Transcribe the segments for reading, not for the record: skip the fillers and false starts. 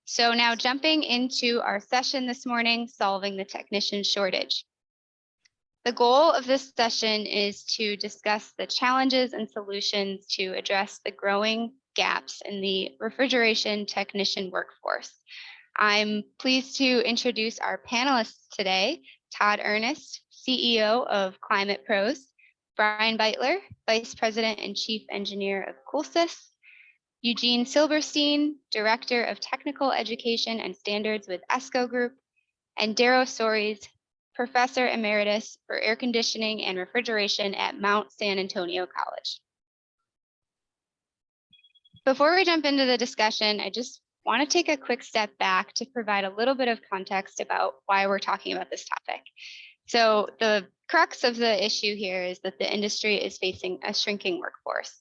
So now jumping into our session this morning, solving the technician shortage. The goal of this session is to discuss the challenges and solutions to address the growing gaps in the refrigeration technician workforce. I'm pleased to introduce our panelists today, Todd Ernest, CEO of Climate Pros, Bryan Beitler, Vice President and Chief Engineer of CoolSys, Eugene Silberstein, Director of Technical Education and Standards with ESCO Group, and Darrow Soares, Professor Emeritus for Air Conditioning and Refrigeration at Mount San Antonio College. Before we jump into the discussion, I just want to take a quick step back to provide a little bit of context about why we're talking about this topic. So the crux of the issue here is that the industry is facing a shrinking workforce.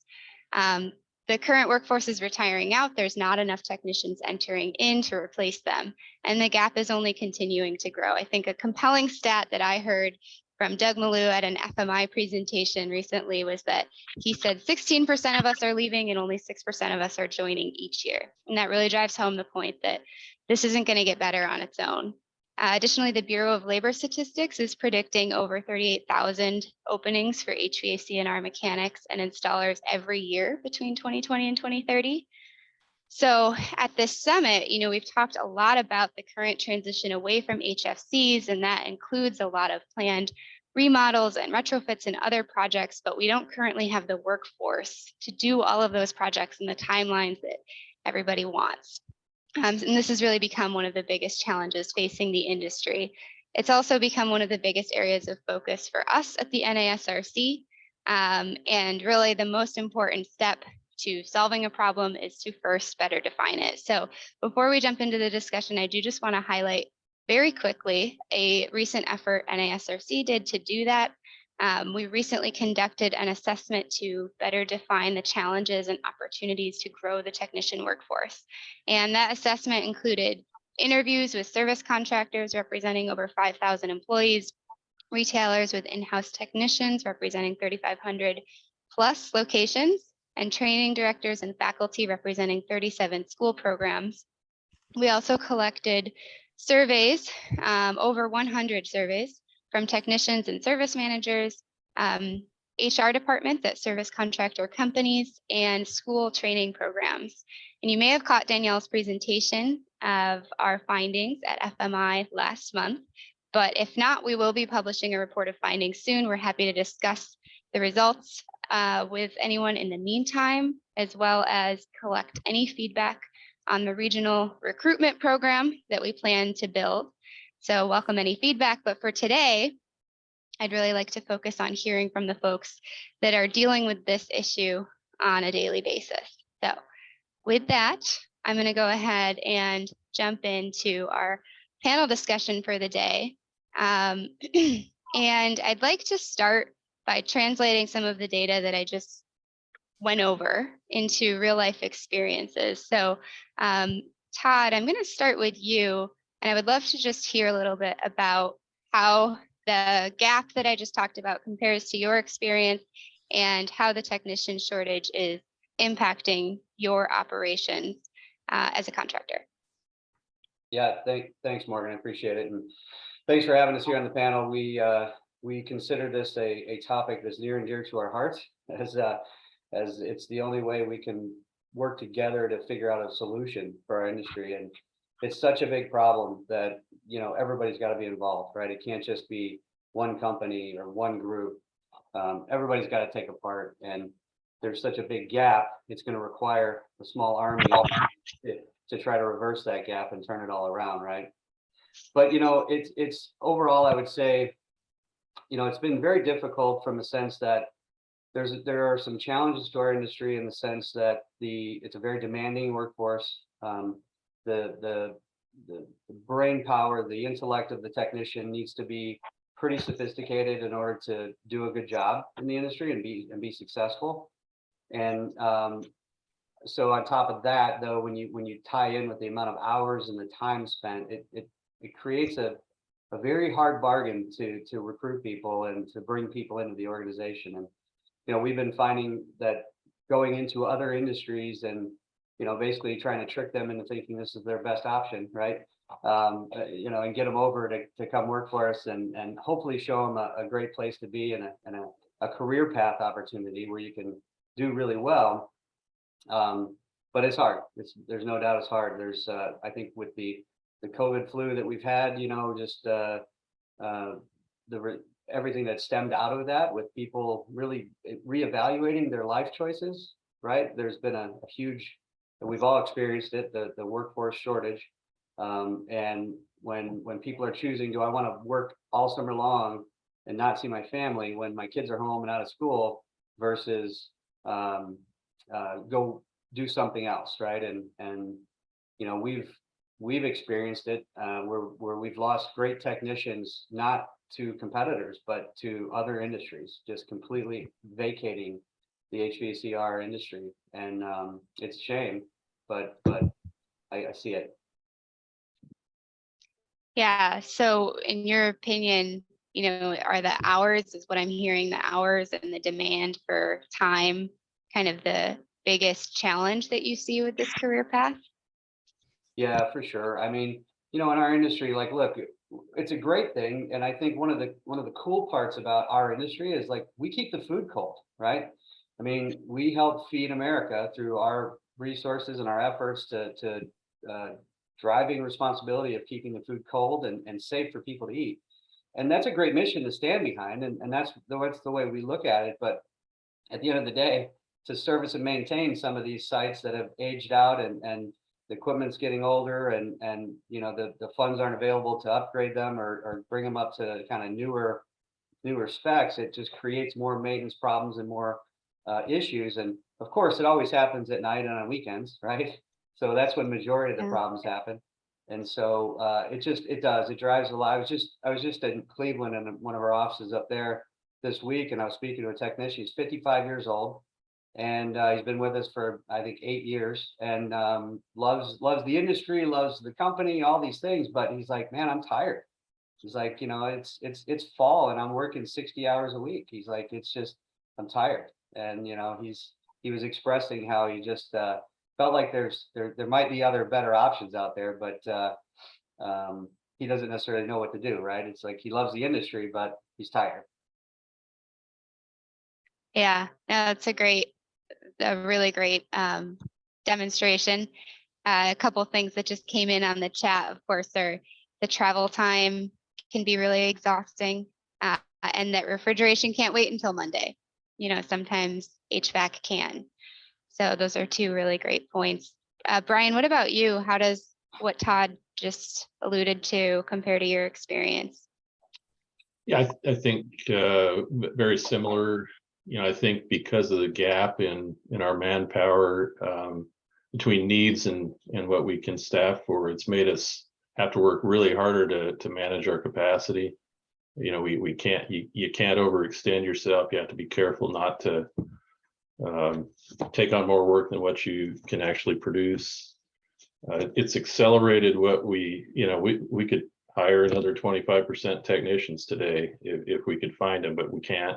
The current workforce is retiring out. There's not enough technicians entering in to replace them, and the gap is only continuing to grow. I think a compelling stat that I heard from Doug Malou at an FMI presentation recently was that he said 16% of us are leaving and only 6% of us are joining each year. And that really drives home the point that this isn't going to get better on its own. Additionally, the Bureau of Labor Statistics is predicting over 38,000 openings for HVAC&R mechanics and installers every year between 2020 and 2030. So at this summit, we've talked a lot about the current transition away from HFCs, and that includes a lot of planned remodels and retrofits and other projects, but we don't currently have the workforce to do all of those projects in the timelines that everybody wants. And this has really become one of the biggest challenges facing the industry. It's also become one of the biggest areas of focus for us at the NASRC. And really the most important step to solving a problem is to first better define it. So before we jump into the discussion, I do just want to highlight very quickly a recent effort NASRC did to do that. We recently conducted an assessment to better define the challenges and opportunities to grow the technician workforce. And that assessment included interviews with service contractors representing over 5,000 employees, retailers with in-house technicians representing 3,500 plus locations, and training directors and faculty representing 37 school programs. We also collected surveys, over 100 surveys, from technicians and service managers, HR departments at service contractor companies, and school training programs. And you may have caught Danielle's presentation of our findings at FMI last month, but if not, we will be publishing a report of findings soon. We're happy to discuss the results with anyone in the meantime, as well as collect any feedback on the regional recruitment program that we plan to build. So welcome any feedback, but for today, I'd really like to focus on hearing from the folks that are dealing with this issue on a daily basis. So with that, I'm going to go ahead and jump into our panel discussion for the day. And I'd like to start by translating some of the data that I just went over into real life experiences. So Todd, I'm going to start with you. And I would love to just hear a little bit about how the gap that I just talked about compares to your experience and how the technician shortage is impacting your operations as a contractor. Yeah, thanks, Morgan. I appreciate it. And thanks for having us here on the panel. We consider this a topic that's near and dear to our hearts, as it's the only way we can work together to figure out a solution for our industry. And it's such a big problem that, everybody's got to be involved, right? It can't just be one company or one group. Everybody's got to take a part, and there's such a big gap. It's going to require a small army to try to reverse that gap and turn it all around, right? But it's overall, I would say, it's been very difficult from the sense that there are some challenges to our industry in the sense that it's a very demanding workforce. The brain power, the intellect of the technician needs to be pretty sophisticated in order to do a good job in the industry and be successful. And so on top of that, though, when you tie in with the amount of hours and the time spent, it creates a very hard bargain to recruit people and to bring people into the organization. And we've been finding that going into other industries and basically trying to trick them into thinking this is their best option, right? And get them over to come work for us, and hopefully show them a great place to be, and a career path opportunity where you can do really well. But it's hard. There's no doubt it's hard. There's I think with the COVID flu that we've had, just everything that stemmed out of that, with people really reevaluating their life choices, right? There's been a huge, we've all experienced it, the workforce shortage. And when people are choosing, do I want to work all summer long and not see my family when my kids are home and out of school, versus go do something else, right? And we've experienced it where we've lost great technicians, not to competitors, but to other industries, just completely vacating the HVACR industry. And it's a shame, but I see it. Yeah. So in your opinion, are the hours, is what I'm hearing, the hours and the demand for time kind of the biggest challenge that you see with this career path? Yeah, for sure. I mean, in our industry, like, look, it's a great thing. And I think one of the cool parts about our industry is, like, we keep the food cold, right? I mean, we help feed America through our resources and our efforts to driving responsibility of keeping the food cold and safe for people to eat. And that's a great mission to stand behind. And that's the way we look at it. But at the end of the day, to service and maintain some of these sites that have aged out, and the equipment's getting older, and the funds aren't available to upgrade them or bring them up to kind of newer specs, it just creates more maintenance problems and more issues. And of course, it always happens at night and on weekends, right? So that's when majority of the problems happen. And so it drives a lot. I was just in Cleveland in one of our offices up there this week, and I was speaking to a technician. He's 55 years old, and he's been with us for, I think, 8 years, and loves the industry, loves the company, all these things. But he's like, man, I'm tired. He's like, it's fall and I'm working 60 hours a week. He's like, I'm tired. And he was expressing how he just felt like there might be other better options out there, but he doesn't necessarily know what to do, right? It's like he loves the industry, but he's tired. Yeah, no, that's a really great demonstration. A couple of things that just came in on the chat, of course, are the travel time can be really exhausting, and that refrigeration can't wait until Monday. Sometimes HVAC can. So those are two really great points. Bryan, what about you? How does what Todd just alluded to compare to your experience? Yeah, I think very similar. I think because of the gap in our manpower between needs and what we can staff for, it's made us have to work really harder to manage our capacity. We can't, you can't overextend yourself. You have to be careful not to take on more work than what you can actually produce. It's accelerated what we could hire another 25% technicians today if we could find them, but we can't.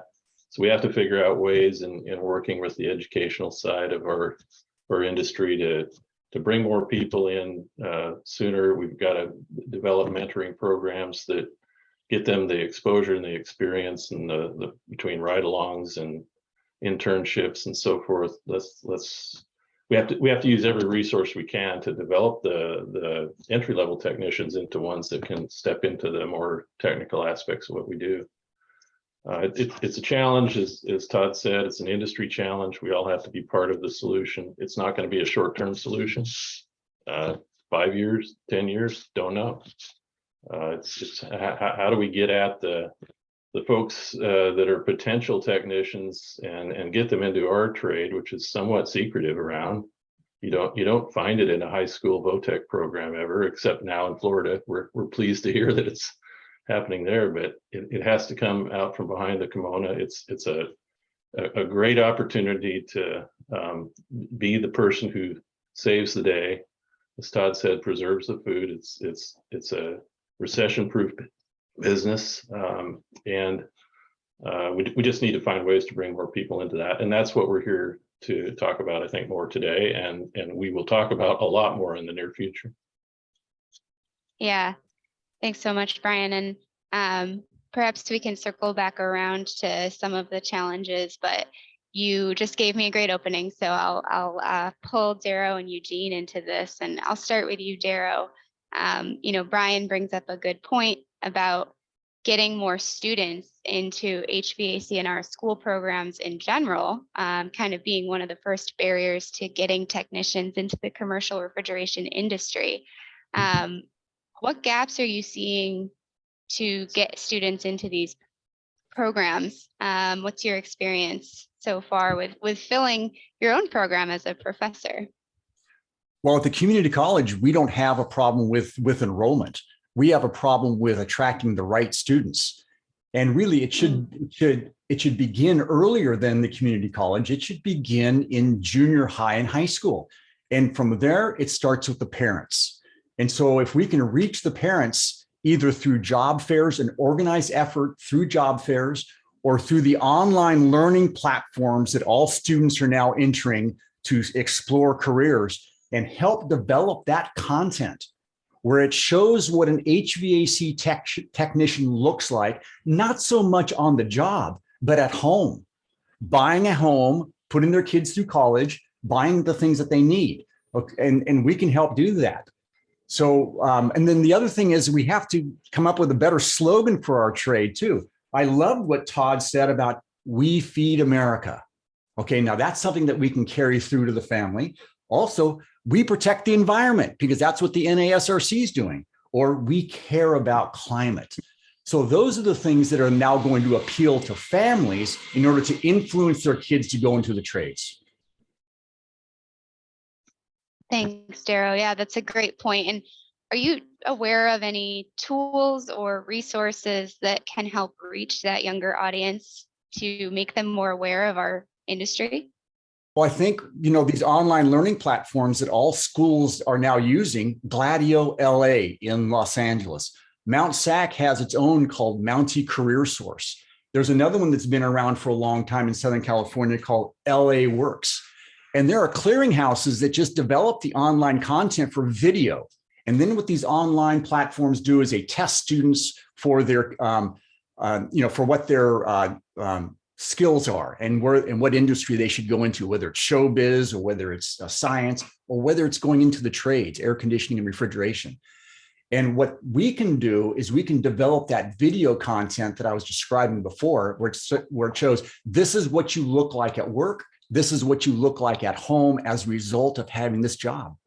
So we have to figure out ways in working with the educational side of our industry to bring more people in sooner. We've got to develop mentoring programs that get them the exposure and the experience, and the between ride-alongs and internships and so forth. We have to use every resource we can to develop the entry-level technicians into ones that can step into the more technical aspects of what we do. It's a challenge, as Todd said. It's an industry challenge. We all have to be part of the solution. It's not going to be a short-term solution. 5 years, 10 years, don't know. It's how do we get at the folks that are potential technicians and get them into our trade, which is somewhat secretive around. You don't find it in a high school VOTEC program ever, except now in Florida. We're pleased to hear that it's happening there, but it has to come out from behind the kimono. It's a great opportunity to be the person who saves the day. As Todd said, preserves the food. It's a recession-proof business, and we just need to find ways to bring more people into that, and that's what we're here to talk about, I think, more today, and we will talk about a lot more in the near future. Yeah, thanks so much, Bryan. And perhaps we can circle back around to some of the challenges, but you just gave me a great opening. So I'll pull Darrow and Eugene into this, and I'll start with you, Darrow. Bryan brings up a good point about getting more students into HVAC in our school programs in general, kind of being one of the first barriers to getting technicians into the commercial refrigeration industry. What gaps are you seeing to get students into these programs? What's your experience so far with filling your own program as a professor? Well, at the community college, we don't have a problem with enrollment. We have a problem with attracting the right students. And really, it should begin earlier than the community college. It should begin in junior high and high school. And from there, it starts with the parents. And so if we can reach the parents either through job fairs, an organized effort through job fairs, or through the online learning platforms that all students are now entering to explore careers, and help develop that content where it shows what an HVAC technician looks like, not so much on the job, but at home, buying a home, putting their kids through college, buying the things that they need. And we can help do that. So, and then the other thing is we have to come up with a better slogan for our trade too. I loved what Todd said about "We feed America." Okay, now that's something that we can carry through to the family. Also, we protect the environment because that's what the NASRC is doing, or we care about climate. So those are the things that are now going to appeal to families in order to influence their kids to go into the trades. Thanks, Darrow. Yeah, that's a great point. And are you aware of any tools or resources that can help reach that younger audience to make them more aware of our industry? Well, I think, these online learning platforms that all schools are now using, Gladio LA in Los Angeles. Mount SAC has its own called Mountie Career Source. There's another one that's been around for a long time in Southern California called LA Works. And there are clearinghouses that just develop the online content for video. And then what these online platforms do is they test students for their, for what their skills are and what industry they should go into, whether it's showbiz or whether it's science or whether it's going into the trades, air conditioning and refrigeration. And what we can do is we can develop that video content that I was describing before, where it shows this is what you look like at work. This is what you look like at home as a result of having this job.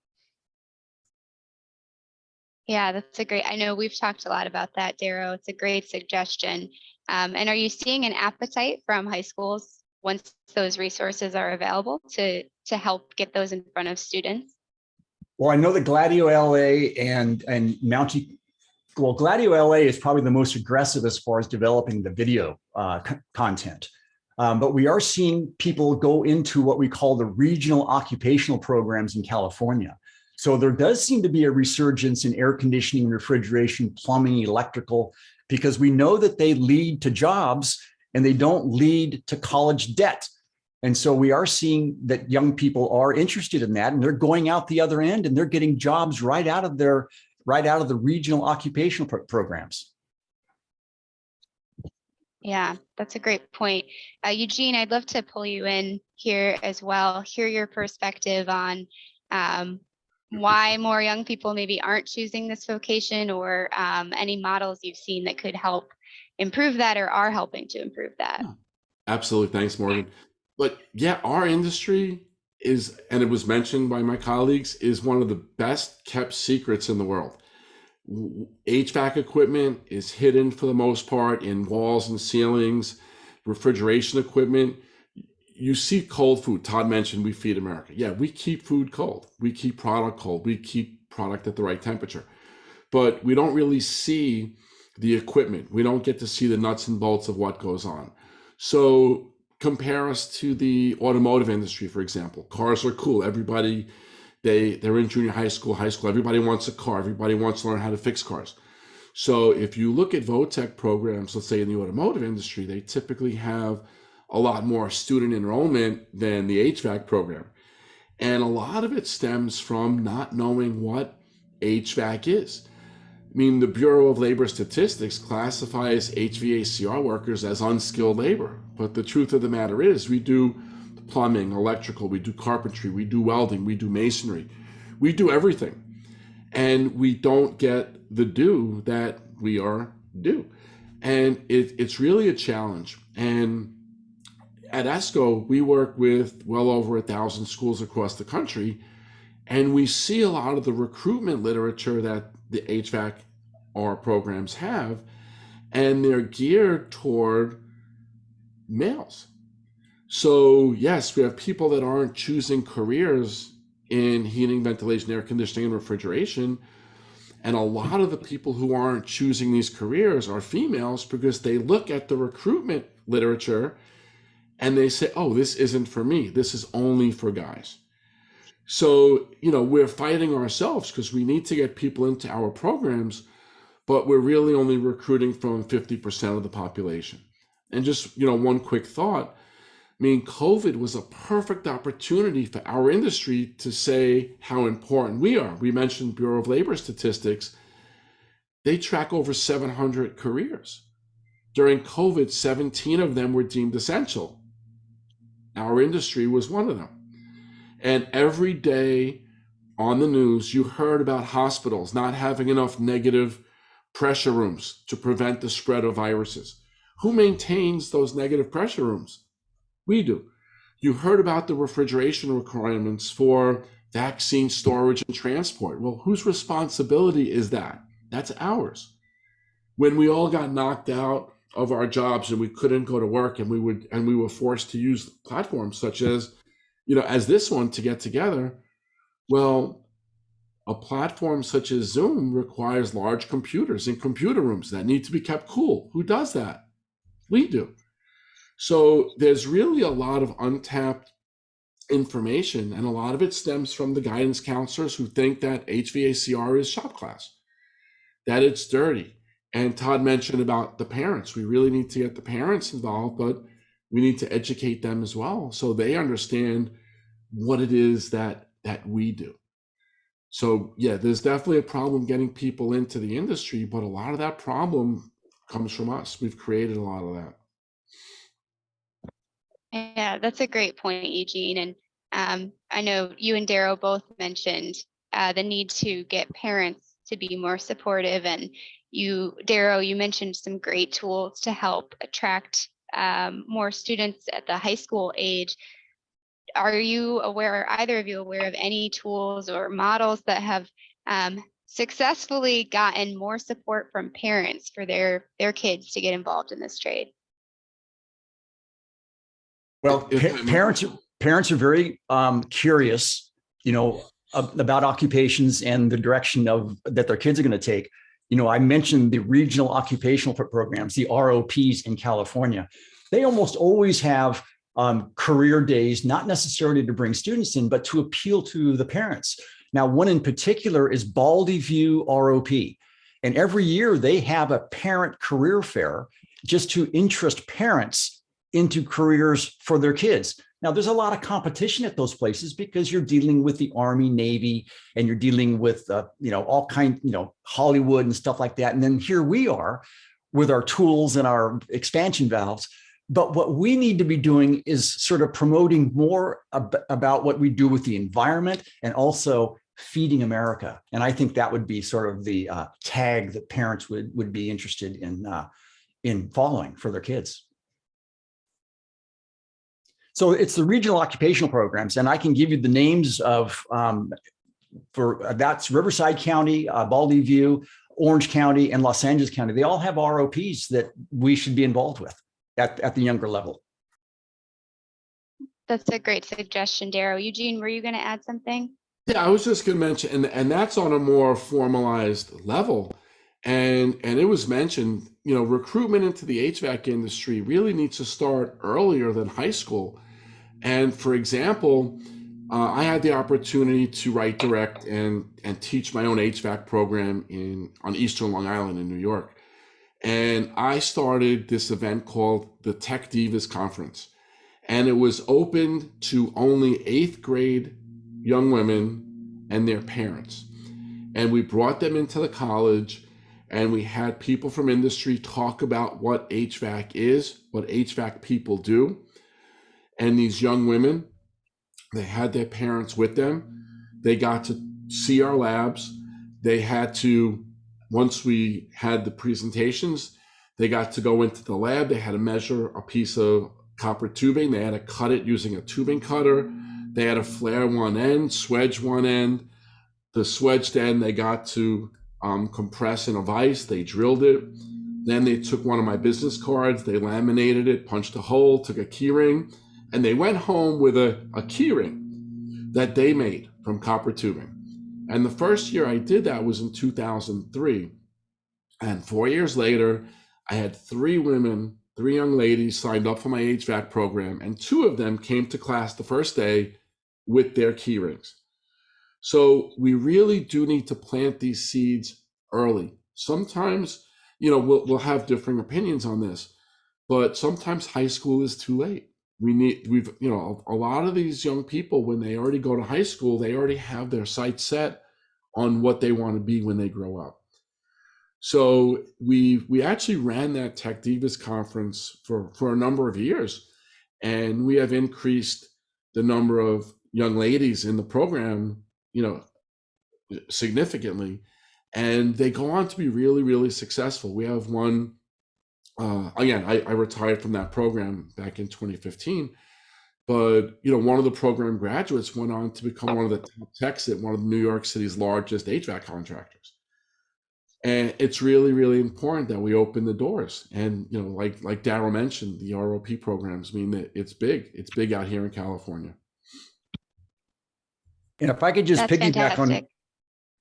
Yeah, that's a great, I know we've talked a lot about that, Darrow. It's a great suggestion. And are you seeing an appetite from high schools once those resources are available to help get those in front of students? Well, I know that Gladio LA and Mountie, well, Gladio LA is probably the most aggressive as far as developing the video content. But we are seeing people go into what we call the regional occupational programs in California. So there does seem to be a resurgence in air conditioning, refrigeration, plumbing, electrical, because we know that they lead to jobs and they don't lead to college debt. And so we are seeing that young people are interested in that, and they're going out the other end and they're getting jobs right out of the regional occupational programs. Yeah, that's a great point. Eugene, I'd love to pull you in here as well, hear your perspective on why more young people maybe aren't choosing this vocation, or any models you've seen that could help improve that or are helping to improve that. Absolutely. Thanks, Morgan. But yeah, our industry is, and it was mentioned by my colleagues, is one of the best kept secrets in the world. HVAC equipment is hidden for the most part in walls and ceilings. Refrigeration equipment, you see cold food. Todd mentioned we feed America. Yeah, we keep food cold. We keep product cold. We keep product at the right temperature. But we don't really see the equipment. We don't get to see the nuts and bolts of what goes on. So compare us to the automotive industry, for example. Cars are cool. Everybody, they're in junior high school. Everybody wants a car. Everybody wants to learn how to fix cars. So if you look at VOTEC programs, let's say in the automotive industry, they typically have a lot more student enrollment than the HVAC program. And a lot of it stems from not knowing what HVAC is. I mean, the Bureau of Labor Statistics classifies HVACR workers as unskilled labor. But the truth of the matter is we do plumbing, electrical, we do carpentry, we do welding, we do masonry, we do everything. And we don't get the due that we are due. And it's really a challenge. And at ESCO, we work with well over 1,000 schools across the country, and we see a lot of the recruitment literature that the HVAC-R programs have, and they're geared toward males. So yes, we have people that aren't choosing careers in heating, ventilation, air conditioning, and refrigeration. And a lot of the people who aren't choosing these careers are females because they look at the recruitment literature and they say, oh, this isn't for me. This is only for guys. So, we're fighting ourselves because we need to get people into our programs, but we're really only recruiting from 50% of the population. And just, one quick thought. I mean, COVID was a perfect opportunity for our industry to say how important we are. We mentioned Bureau of Labor Statistics. They track over 700 careers. During COVID, 17 of them were deemed essential. Our industry was one of them. And every day on the news, you heard about hospitals not having enough negative pressure rooms to prevent the spread of viruses. Who maintains those negative pressure rooms? We do. You heard about the refrigeration requirements for vaccine storage and transport. Well, whose responsibility is that? That's ours. When we all got knocked out of our jobs and we couldn't go to work and we were forced to use platforms such as, as this one to get together, well, a platform such as Zoom requires large computers in computer rooms that need to be kept cool. Who does that? We do. So there's really a lot of untapped information, and a lot of it stems from the guidance counselors who think that HVACR is shop class, that it's dirty. And Todd mentioned about the parents. We really need to get the parents involved, but we need to educate them as well so they understand what it is that we do. So yeah, there's definitely a problem getting people into the industry, but a lot of that problem comes from us. We've created a lot of that. Yeah, that's a great point, Eugene. And I know you and Darrow both mentioned the need to get parents to be more supportive. And Darrow, you mentioned some great tools to help attract more students at the high school age. Are either of you aware of any tools or models that have successfully gotten more support from parents for their kids to get involved in this trade? Well, parents are very curious, about occupations and the direction that their kids are going to take. I mentioned the regional occupational programs, the ROPs in California. They almost always have career days, not necessarily to bring students in, but to appeal to the parents. Now, one in particular is Baldy View ROP. And every year they have a parent career fair just to interest parents into careers for their kids. Now, there's a lot of competition at those places because you're dealing with the Army, Navy, and you're dealing with, all kinds, Hollywood and stuff like that. And then here we are with our tools and our expansion valves. But what we need to be doing is sort of promoting more about what we do with the environment and also feeding America. And I think that would be sort of the tag that parents would be interested in following for their kids. So it's the regional occupational programs, and I can give you the names of that's Riverside County, Baldy View, Orange County, and Los Angeles County. They all have ROPs that we should be involved with at the younger level. That's a great suggestion, Darrow. Eugene, were you going to add something? Yeah, I was just going to mention, and that's on a more formalized level. And it was mentioned, recruitment into the HVAC industry really needs to start earlier than high school. And for example, I had the opportunity to write, direct, and teach my own HVAC program on Eastern Long Island in New York. And I started this event called the Tech Divas Conference. And it was opened to only 8th grade young women and their parents. And we brought them into the college, and we had people from industry talk about what HVAC is, what HVAC people do. And these young women, they had their parents with them. They got to see our labs. They had to, once we had the presentations, they got to go into the lab. They had to measure a piece of copper tubing. They had to cut it using a tubing cutter. They had to flare one end, swedge one end. The swedged end, they got to compress in a vise. They drilled it. Then they took one of my business cards. They laminated it, punched a hole, took a key ring, and they went home with a key ring that they made from copper tubing. And the first year I did that was in 2003. And 4 years later, I had 3 women, 3 young ladies signed up for my HVAC program, and 2 of them came to class the first day with their key rings. So we really do need to plant these seeds early. Sometimes, we'll have differing opinions on this, but sometimes high school is too late. A lot of these young people, when they already go to high school, they already have their sights set on what they want to be when they grow up. So we actually ran that Tech Divas conference for a number of years, and we have increased the number of young ladies in the program, significantly, and they go on to be really, really successful. We have one, again, I retired from that program back in 2015, but, one of the program graduates went on to become one of the top techs at one of New York City's largest HVAC contractors. And it's really, really important that we open the doors. And, like Darrow mentioned, the ROP programs mean that it's big. It's big out here in California. And if I could just That's piggyback fantastic.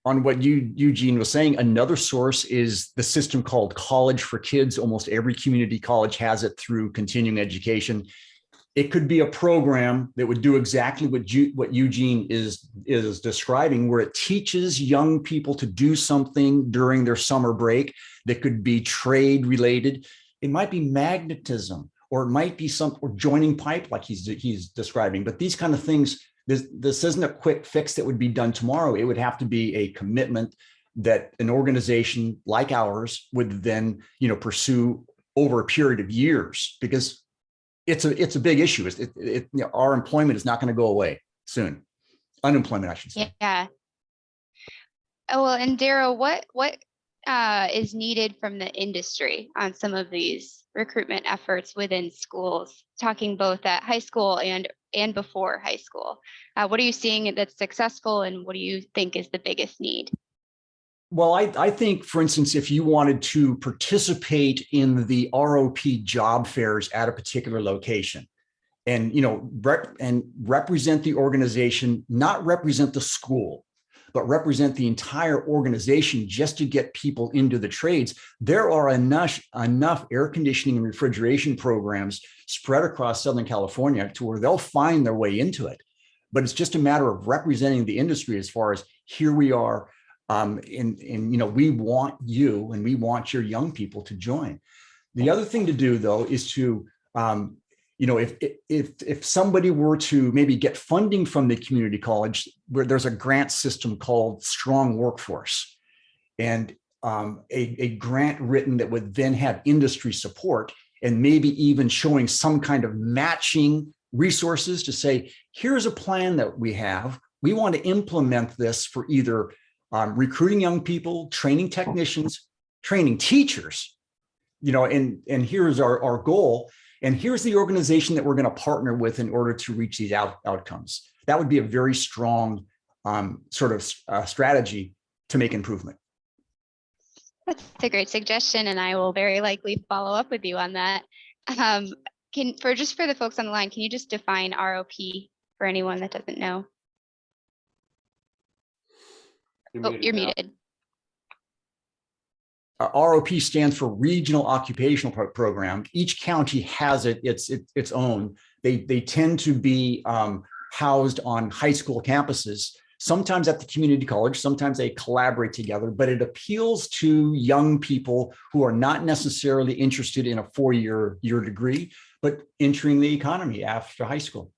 on what Eugene was saying, another source is the system called College for Kids. Almost every community college has it through continuing education. It could be a program that would do exactly what Eugene is describing, where it teaches young people to do something during their summer break that could be trade related. It might be magnetism, or it might be or joining pipe like he's describing. But these kind of things, this isn't a quick fix that would be done tomorrow. It would have to be a commitment that an organization like ours would then, pursue over a period of years, because it's a big issue. Our employment is not going to go away soon. Unemployment, I should say. Yeah. Oh, well, and Darrow, what is needed from the industry on some of these recruitment efforts within schools, talking both at high school and before high school? What are you seeing that's successful, and what do you think is the biggest need? Well, I think, for instance, if you wanted to participate in the ROP job fairs at a particular location, and represent the organization, not represent the school, but represent the entire organization just to get people into the trades, there are enough air conditioning and refrigeration programs spread across Southern California to where they'll find their way into it. But it's just a matter of representing the industry as far as, here we are. We want you, and we want your young people to join. The other thing to do, though, is to, if somebody were to maybe get funding from the community college, where there's a grant system called Strong Workforce, and a grant written that would then have industry support, and maybe even showing some kind of matching resources to say, here's a plan that we have. We want to implement this for either recruiting young people, training technicians, training teachers, and here's our goal. And here's the organization that we're going to partner with in order to reach these outcomes. That would be a very strong strategy to make improvement. That's a great suggestion, and I will very likely follow up with you on that. For the folks on the line, can you just define ROP for anyone that doesn't know? You're muted. ROP stands for Regional Occupational Program. Each county has its own. They tend to be housed on high school campuses, sometimes at the community college, sometimes they collaborate together, but it appeals to young people who are not necessarily interested in a 4-year degree, but entering the economy after high school.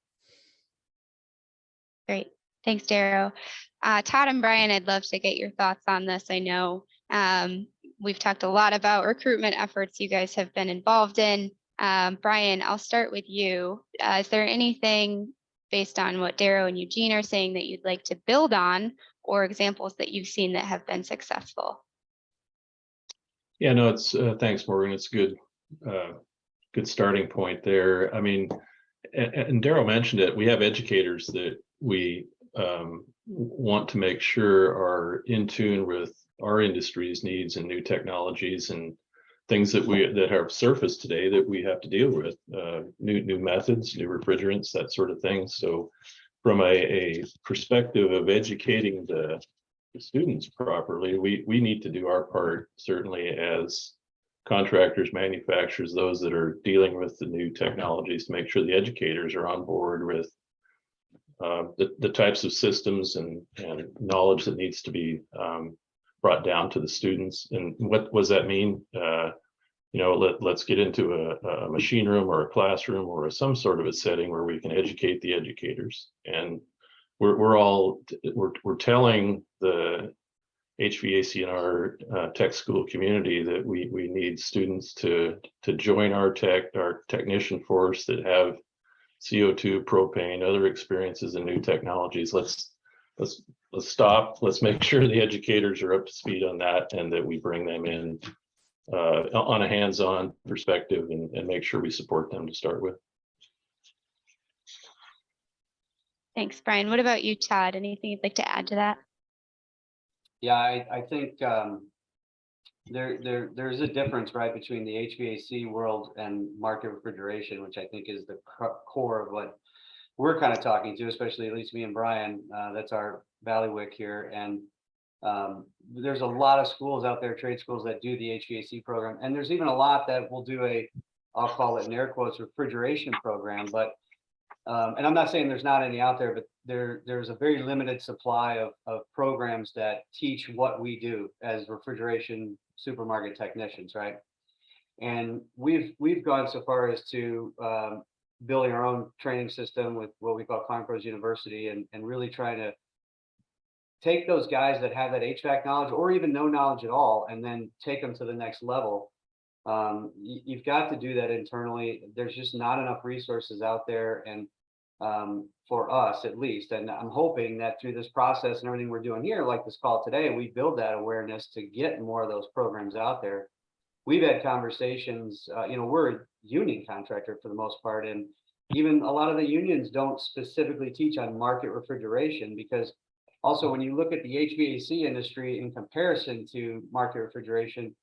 Great. Thanks, Darrow. Todd and Bryan, I'd love to get your thoughts on this. I know we've talked a lot about recruitment efforts you guys have been involved in. Bryan, I'll start with you. Is there anything based on what Darrow and Eugene are saying that you'd like to build on, or examples that you've seen that have been successful? Yeah, no, it's thanks, Morgan. It's good starting point there. I mean, and Darrow mentioned it. We have educators that we want to make sure are in tune with our industry's needs and new technologies and things that have surfaced today that we have to deal with, new methods, new refrigerants, that sort of thing. So from a perspective of educating the students properly, we need to do our part, certainly as contractors, manufacturers, those that are dealing with the new technologies, to make sure the educators are on board with the types of systems and knowledge that needs to be brought down to the students. And what does that mean? Let's get into a machine room or a classroom or some sort of a setting where we can educate the educators. And we're telling the HVAC and our tech school community that we need students to join our technician force that have CO2, propane, other experiences and new technologies. Let's stop. Let's make sure the educators are up to speed on that, and that we bring them in on a hands-on perspective and make sure we support them to start with. Thanks, Bryan. What about you, Todd? Anything you'd like to add to that? Yeah, I think there's a difference, right, between the HVAC world and market refrigeration, which I think is the core of what we're kind of talking to, especially at least me and Bryan. That's our bailiwick here. And there's a lot of schools out there, trade schools, that do the HVAC program. And there's even a lot that will do I'll call it in air quotes, refrigeration program. But and I'm not saying there's not any out there, but there's a very limited supply of programs that teach what we do as refrigeration supermarket technicians, right? And we've gone so far as to building our own training system with what we call Concourse University, and really trying to take those guys that have that HVAC knowledge or even no knowledge at all, and then take them to the next level. You've got to do that internally. There's just not enough resources out there, and for us at least. And I'm hoping that through this process and everything we're doing here, like this call today, we build that awareness to get more of those programs out there. We've had conversations, we're a union contractor for the most part, and even a lot of the unions don't specifically teach on market refrigeration, because also when you look at the HVAC industry in comparison to market refrigeration,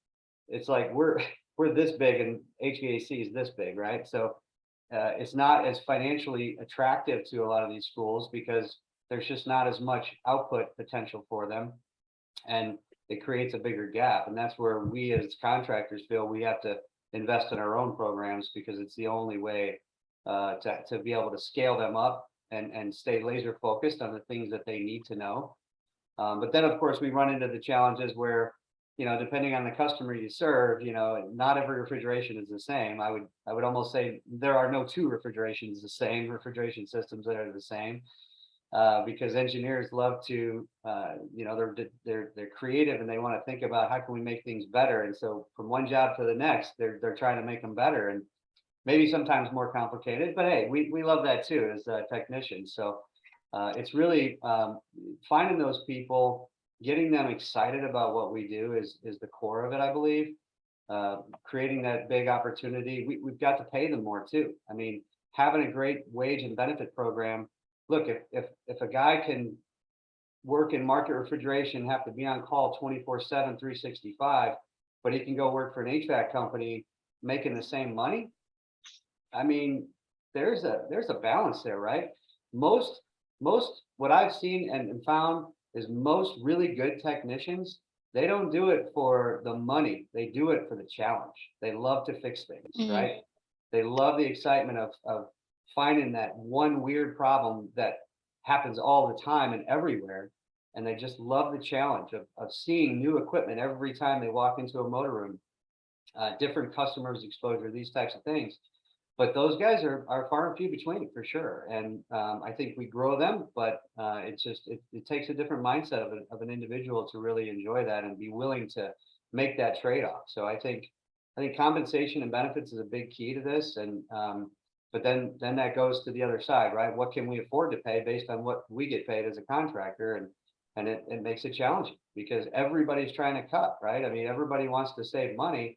it's like we're this big and HVAC is this big, right? So it's not as financially attractive to a lot of these schools because there's just not as much output potential for them, and it creates a bigger gap. And that's where we as contractors feel we have to invest in our own programs, because it's the only way to be able to scale them up and stay laser focused on the things that they need to know. But then of course we run into the challenges where, depending on the customer you serve, not every refrigeration is the same. I would almost say there are no two refrigerations the same, refrigeration systems that are the same, because engineers love to, they're creative and they want to think about how can we make things better. And so from one job to the next, they're trying to make them better, and maybe sometimes more complicated. But hey, we love that too as technicians. So it's really finding those people, getting them excited about what we do is the core of it, I believe. Creating that big opportunity. We've got to pay them more too. I mean, having a great wage and benefit program. Look, if a guy can work in market refrigeration, have to be on call 24/7, 365, but he can go work for an HVAC company making the same money. I mean, there's a balance there, right? Most what I've seen and found is most really good technicians, they don't do it for the money. They do it for the challenge. They love to fix things, right? They love the excitement of finding that one weird problem that happens all the time and everywhere. And they just love the challenge of seeing new equipment every time they walk into a motor room, different customers exposure, these types of things. but those guys are far and few between for sure. And I think we grow them, but it takes a different mindset of an individual to really enjoy that and be willing to make that trade-off. So I think compensation and benefits is a big key to this. And but then that goes to the other side, right? What can we afford to pay based on what we get paid as a contractor? And it makes it challenging because everybody's trying to cut, right? I mean, everybody wants to save money.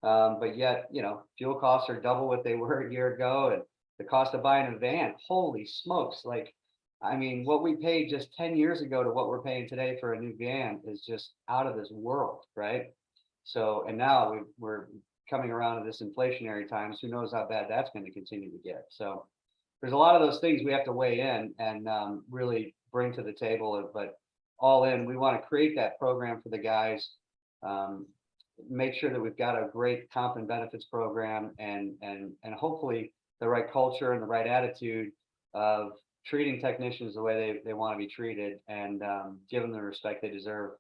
But yet, fuel costs are double what they were a year ago, and the cost of buying a van, holy smokes. Like, I mean, what we paid just 10 years ago to what we're paying today for a new van is just out of this world, right? So, and now we're coming around to this inflationary times. Who knows how bad that's going to continue to get? So there's a lot of those things we have to weigh in and really bring to the table. But all in, we want to create that program for the guys. Make sure that we've got a great comp and benefits program and hopefully the right culture and the right attitude of treating technicians the way they want to be treated and give them the respect they deserve.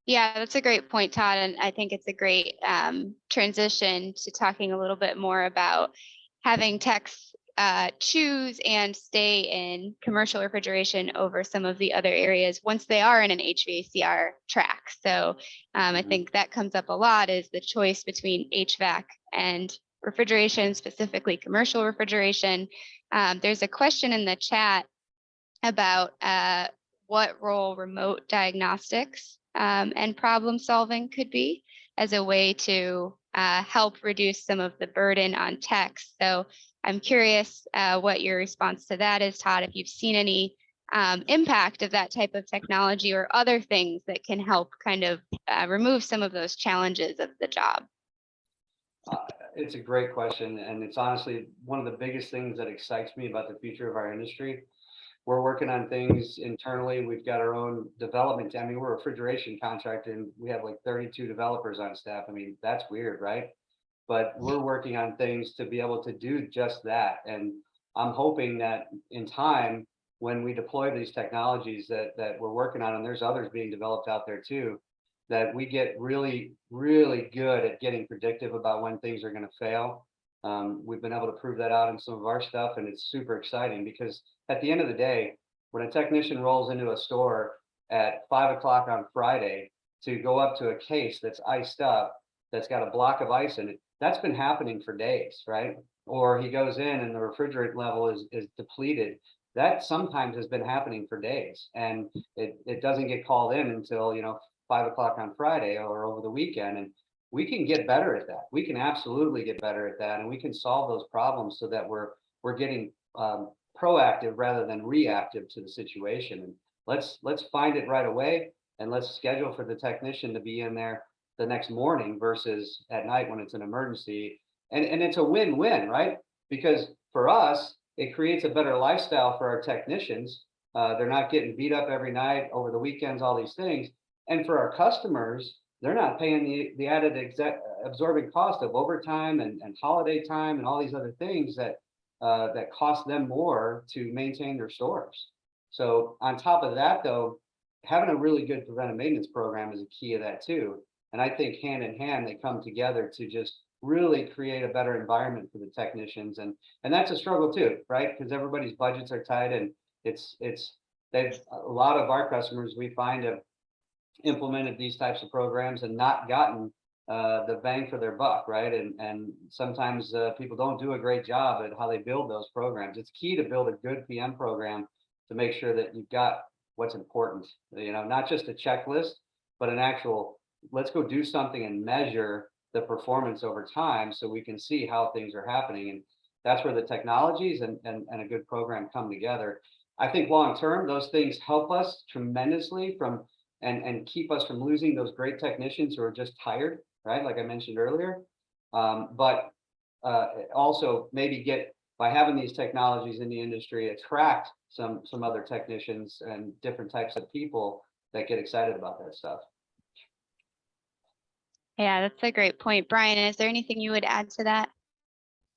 Yeah, that's a great point, Todd. And I think it's a great transition to talking a little bit more about having techs choose and stay in commercial refrigeration over some of the other areas once they are in an HVACR track. So I think that comes up a lot is the choice between HVAC and refrigeration, specifically commercial refrigeration. There's a question in the chat about what role remote diagnostics and problem solving could be as a way to help reduce some of the burden on techs. So I'm curious what your response to that is, Todd, if you've seen any impact of that type of technology or other things that can help kind of remove some of those challenges of the job. It's a great question. And it's honestly one of the biggest things that excites me about the future of our industry. We're working on things internally. We've got our own development. I mean, we're a refrigeration contractor and we have like 32 developers on staff. I mean, that's weird, right? But we're working on things to be able to do just that. And I'm hoping that in time, when we deploy these technologies that we're working on, and there's others being developed out there too, that we get really, really good at getting predictive about when things are going to fail. We've been able to prove that out in some of our stuff, and it's super exciting because at the end of the day, when a technician rolls into a store at 5 o'clock on Friday to go up to a case that's iced up, that's got a block of ice in it, that's been happening for days, right? Or he goes in and the refrigerant level is depleted. That sometimes has been happening for days, and it doesn't get called in until 5 o'clock on Friday or over the weekend. And we can get better at that. We can absolutely get better at that, and we can solve those problems so that we're getting proactive rather than reactive to the situation. And let's find it right away, and let's schedule for the technician to be in there the next morning versus at night when it's an emergency. And it's a win-win, right? Because for us, it creates a better lifestyle for our technicians. They're not getting beat up every night over the weekends, all these things. And for our customers, they're not paying the added absorbing cost of overtime and holiday time and all these other things that cost them more to maintain their stores. So on top of that, though, having a really good preventive maintenance program is a key of that too. And I think hand in hand, they come together to just really create a better environment for the technicians. And that's a struggle too, right? Because everybody's budgets are tight, and a lot of our customers we find have implemented these types of programs and not gotten the bang for their buck, right? And sometimes people don't do a great job at how they build those programs. It's key to build a good PM program to make sure that you've got what's important, not just a checklist, but an actual, let's go do something and measure the performance over time so we can see how things are happening. And that's where the technologies and a good program come together. I think long term, those things help us tremendously and keep us from losing those great technicians who are just tired, right? Like I mentioned earlier. But also maybe by having these technologies in the industry, attract some other technicians and different types of people that get excited about that stuff. Yeah, that's a great point. Bryan, is there anything you would add to that?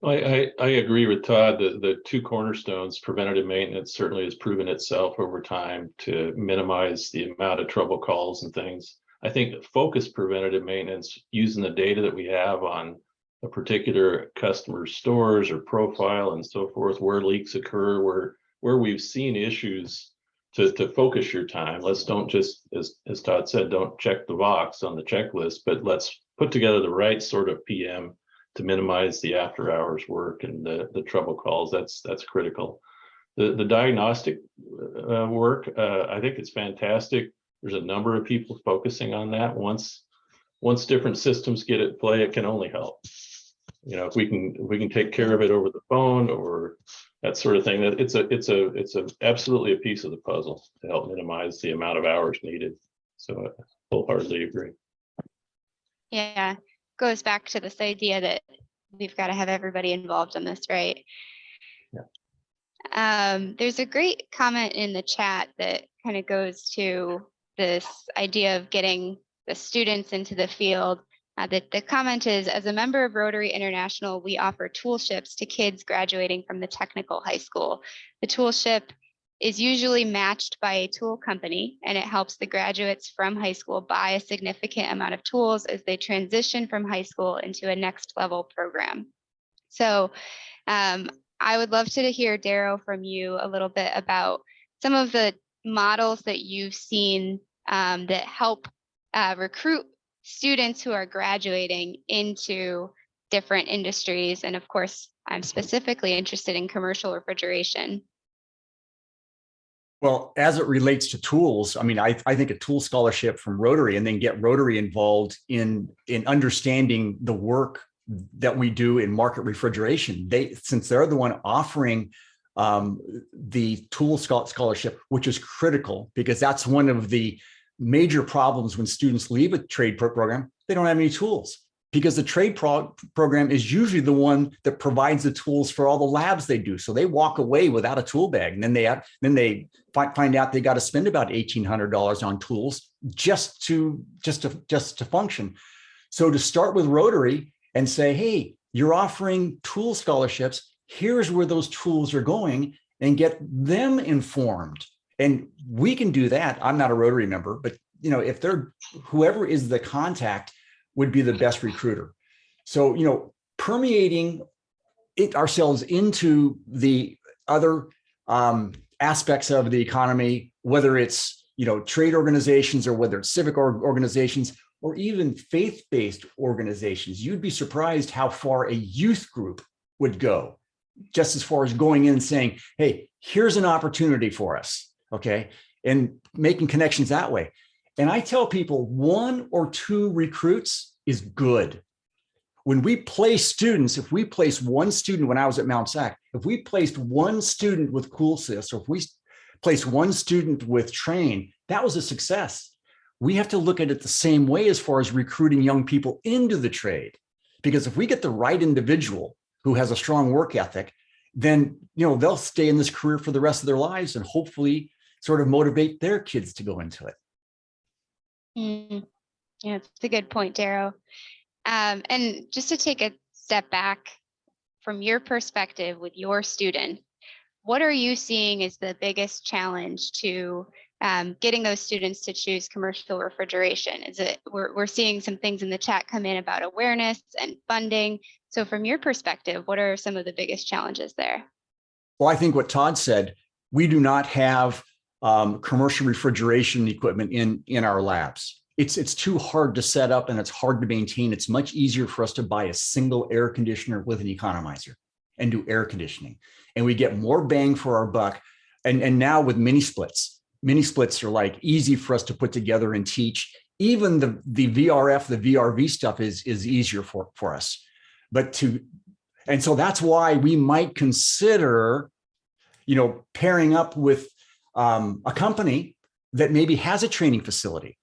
I agree with Todd. The two cornerstones, preventative maintenance certainly has proven itself over time to minimize the amount of trouble calls and things. I think focused preventative maintenance, using the data that we have on a particular customer's stores or profile and so forth, where leaks occur, where we've seen issues, to focus your time. Let's don't just, as Todd said, don't check the box on the checklist, but let's put together the right sort of PM to minimize the after hours work and the trouble calls. That's critical. The diagnostic work, I think it's fantastic. There's a number of people focusing on that. Once different systems get at play, it can only help. You know, if we can take care of it over the phone or that sort of thing, that it's absolutely a piece of the puzzle to help minimize the amount of hours needed. So I wholeheartedly agree. Yeah, goes back to this idea that we've got to have everybody involved in this, right? Yeah. There's a great comment in the chat that kind of goes to this idea of getting the students into the field. The comment is, as a member of Rotary International, we offer toolships to kids graduating from the technical high school. The toolship is usually matched by a tool company, and it helps the graduates from high school buy a significant amount of tools as they transition from high school into a next level program. So I would love to hear, Darrow, from you a little bit about some of the models that you've seen that help recruit students who are graduating into different industries. And of course, I'm specifically interested in commercial refrigeration. Well, as it relates to tools, I mean, I think a tool scholarship from Rotary, and then get Rotary involved in understanding the work that we do in market refrigeration. Since they're the one offering the tool scholarship, which is critical, because that's one of the major problems when students leave a trade program. They don't have any tools, because the trade program is usually the one that provides the tools for all the labs they do. So they walk away without a tool bag, and then they find out they got to spend about $1,800 on tools just to function. So to start with Rotary and say, hey, you're offering tool scholarships, here's where those tools are going, and get them informed. And we can do that. I'm not a Rotary member, but you know, if whoever is the contact would be the best recruiter. So, you know, permeating ourselves into the other aspects of the economy, whether it's, you know, trade organizations, or whether it's civic organizations, or even faith-based organizations. You'd be surprised how far a youth group would go, just as far as going in and saying, hey, here's an opportunity for us, okay? And making connections that way. And I tell people 1 or 2 recruits is good. When we place students, if we place one student, when I was at Mount Sac, if we placed one student with CoolSys, or if we placed one student with Train, that was a success. We have to look at it the same way as far as recruiting young people into the trade. Because if we get the right individual who has a strong work ethic, then, you know, they'll stay in this career for the rest of their lives, and hopefully sort of motivate their kids to go into it. Yeah, it's a good point, Darrow. And just to take a step back from your perspective with your student, what are you seeing as the biggest challenge to getting those students to choose commercial refrigeration? Is it, we're seeing some things in the chat come in about awareness and funding. So from your perspective, what are some of the biggest challenges there? Well, I think what Todd said, we do not have commercial refrigeration equipment in our labs. It's too hard to set up, and it's hard to maintain. It's much easier for us to buy a single air conditioner with an economizer and do air conditioning. And we get more bang for our buck. And now with mini splits are like easy for us to put together and teach. Even the VRF, the VRV stuff is easier for us. And so that's why we might consider, you know, pairing up with a company that maybe has a training facility.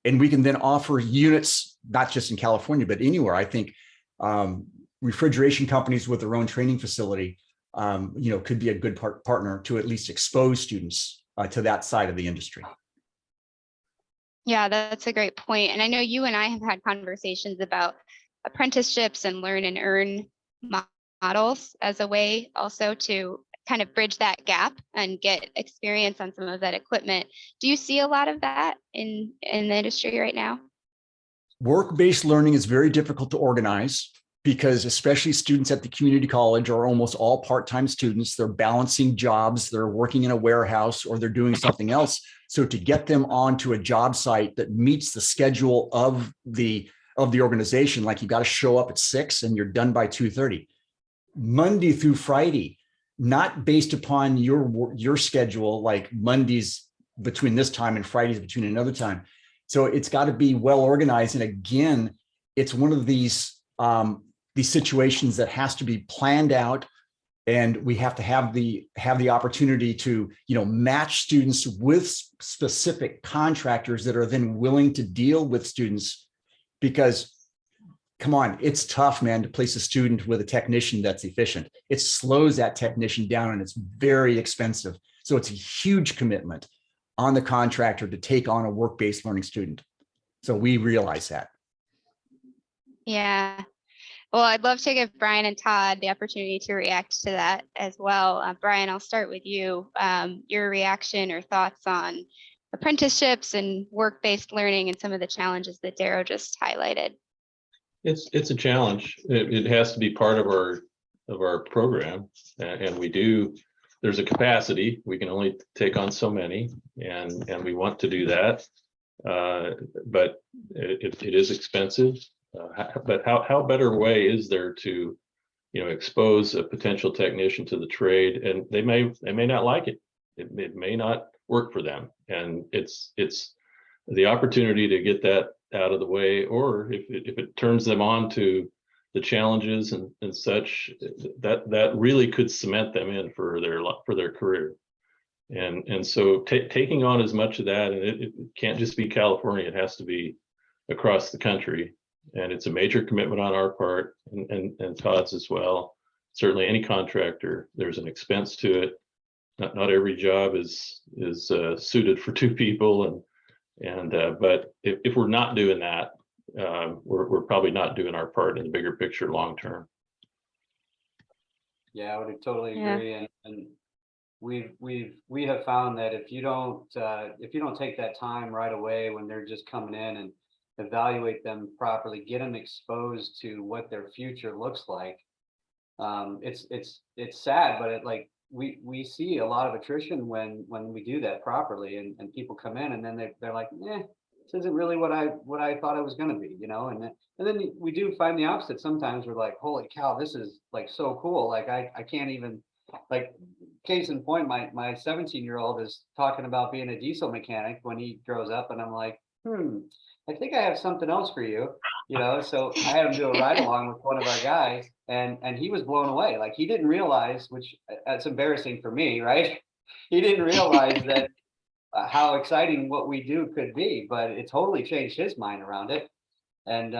And we can then offer units, not just in California, but anywhere. I think refrigeration companies with their own training facility, you know, could be a good partner to at least expose students to that side of the industry. Yeah, that's a great point. And I know you and I have had conversations about apprenticeships and learn and earn models as a way also to kind of bridge that gap and get experience on some of that equipment. Do you see a lot of that in the industry right now? Work-based learning is very difficult to organize. because especially students at the community college are almost all part-time students. They're balancing jobs, they're working in a warehouse, or they're doing something else. So to get them onto a job site that meets the schedule of the organization, like you got to show up at 6 and you're done by 2:30, Monday through Friday, not based upon your schedule, like Mondays between this time and Fridays between another time. So it's got to be well organized. And again, it's one of these situations that has to be planned out, and we have to have the opportunity to, match students with specific contractors that are then willing to deal with students. Because come on, it's tough, man, to place a student with a technician that's efficient. It slows that technician down, and it's very expensive. So it's a huge commitment on the contractor to take on a work-based learning student. So we realize that. Yeah. Well, I'd love to give Bryan and Todd the opportunity to react to that as well. Bryan, I'll start with you. Your reaction or thoughts on apprenticeships and work-based learning and some of the challenges that Darrow just highlighted. It's a challenge. It has to be part of our program, and we do. There's a capacity. We can only take on so many, and we want to do that, but it is expensive. But how better way is there to, expose a potential technician to the trade, and they may not like it. It may not work for them, and it's the opportunity to get that out of the way, or if it turns them on to the challenges and such, that really could cement them in for their career. And so taking on as much of that, and it can't just be California, it has to be across the country. And it's a major commitment on our part, and Todd's as well. Certainly any contractor, there's an expense to it. Not every job is suited for 2 people, but if we're not doing that, we're probably not doing our part in the bigger picture long term. Yeah, I would totally agree. And we have found that if you don't take that time right away when they're just coming in and evaluate them properly, get them exposed to what their future looks like, it's sad, but we see a lot of attrition when we do that properly, and people come in and then they're like, this isn't really what I thought it was going to be, and then we do find the opposite. Sometimes we're like, holy cow, this is like so cool. Like I can't even, like, case in point, my 17-year-old is talking about being a diesel mechanic when he grows up, and I'm like, I think I have something else for you, so I had him do a ride along with one of our guys, and he was blown away. Like, he didn't realize, which that's embarrassing for me, right? He didn't realize that how exciting what we do could be, but it totally changed his mind around it. And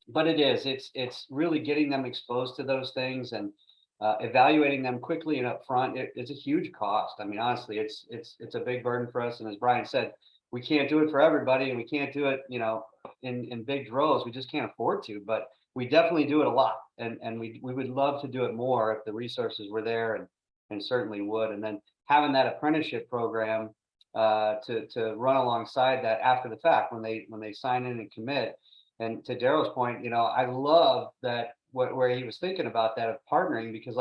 but it's really getting them exposed to those things and evaluating them quickly and up front. It's a huge cost. I mean, honestly, it's a big burden for us. And as Bryan said, we can't do it for everybody, and we can't do it, in big droves. We just can't afford to, but we definitely do it a lot. And we would love to do it more if the resources were there, and certainly would. And then having that apprenticeship program to run alongside that after the fact, when they sign in and commit. And to Darrow's point, I love that where he was thinking about that, of partnering, because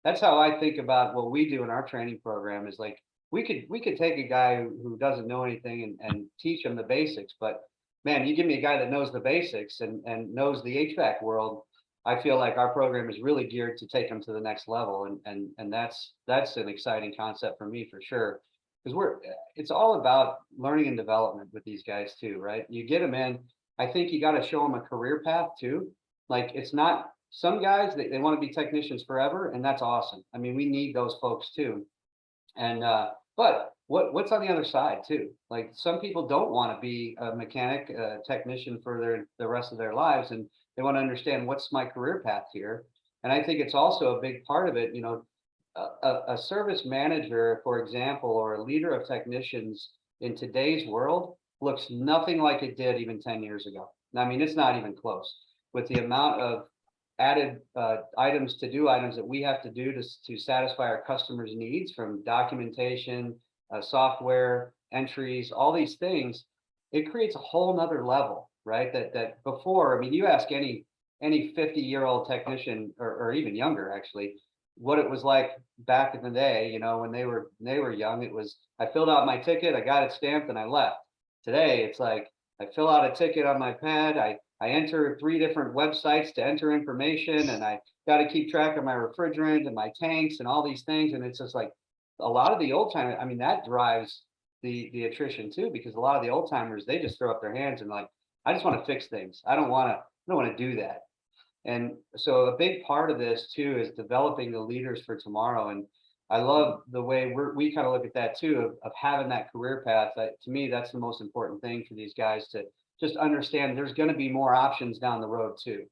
that's how I think about what we do in our training program. Is like, we could take a guy who doesn't know anything and teach him the basics, but man, you give me a guy that knows the basics and knows the HVAC world, I feel like our program is really geared to take them to the next level. And that's an exciting concept for me, for sure. Because it's all about learning and development with these guys too, right? You get them in, I think you got to show them a career path too. Like, it's not, some guys, they want to be technicians forever, and that's awesome. I mean, we need those folks too. And but what's on the other side too? Like, some people don't want to be a mechanic, technician for the rest of their lives, and they want to understand, what's my career path here. And I think it's also a big part of it. A service manager, for example, or a leader of technicians in today's world looks nothing like it did even 10 years ago. I mean, it's not even close, with the amount of added items that we have to do to satisfy our customers' needs, from documentation, software entries, all these things. It creates a whole nother level, right? That before, I mean, you ask any any 50-year-old technician or even younger actually, what it was like back in the day, you know, when they were young. It was, I filled out my ticket, I got it stamped, and I left. Today, it's like I fill out a ticket on my pad, I enter 3 different websites to enter information, and I got to keep track of my refrigerant and my tanks and all these things. And it's just like a lot of the old timers, I mean, that drives the attrition too, because a lot of the old timers, they just throw up their hands and like, I just want to fix things. I don't want to do that. And so a big part of this too is developing the leaders for tomorrow. And I love the way we kind of look at that too, of having that career path. To me, that's the most important thing for these guys, to just understand there's going to be more options down the road too.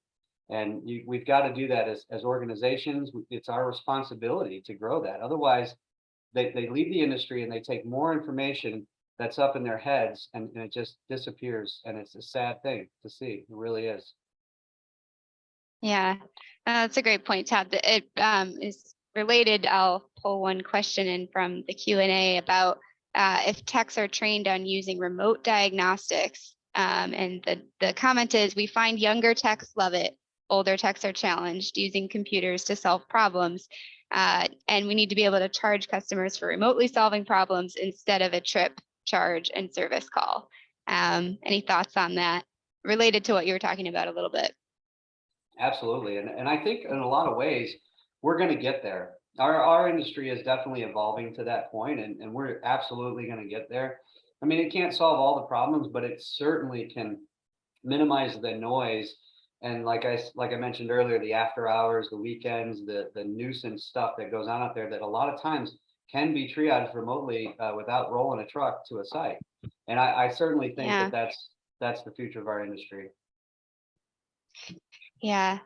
And we've got to do that as organizations. It's our responsibility to grow that. Otherwise, they leave the industry and they take more information that's up in their heads, and it just disappears. And it's a sad thing to see. It really is. Yeah, that's a great point, Todd. It is related. I'll pull one question in from the Q&A about if techs are trained on using remote diagnostics. And the comment is, we find younger techs love it. Older techs are challenged using computers to solve problems. And we need to be able to charge customers for remotely solving problems instead of a trip, charge, and service call. Any thoughts on that related to what you were talking about a little bit? Absolutely. And I think in a lot of ways, we're going to get there. Our industry is definitely evolving to that point, and we're absolutely going to get there. I mean, it can't solve all the problems, but it certainly can minimize the noise. And like I mentioned earlier, the after hours, the weekends, the nuisance stuff that goes on out there that a lot of times can be triaged remotely without rolling a truck to a site. And I certainly think that's the future of our industry. Yeah.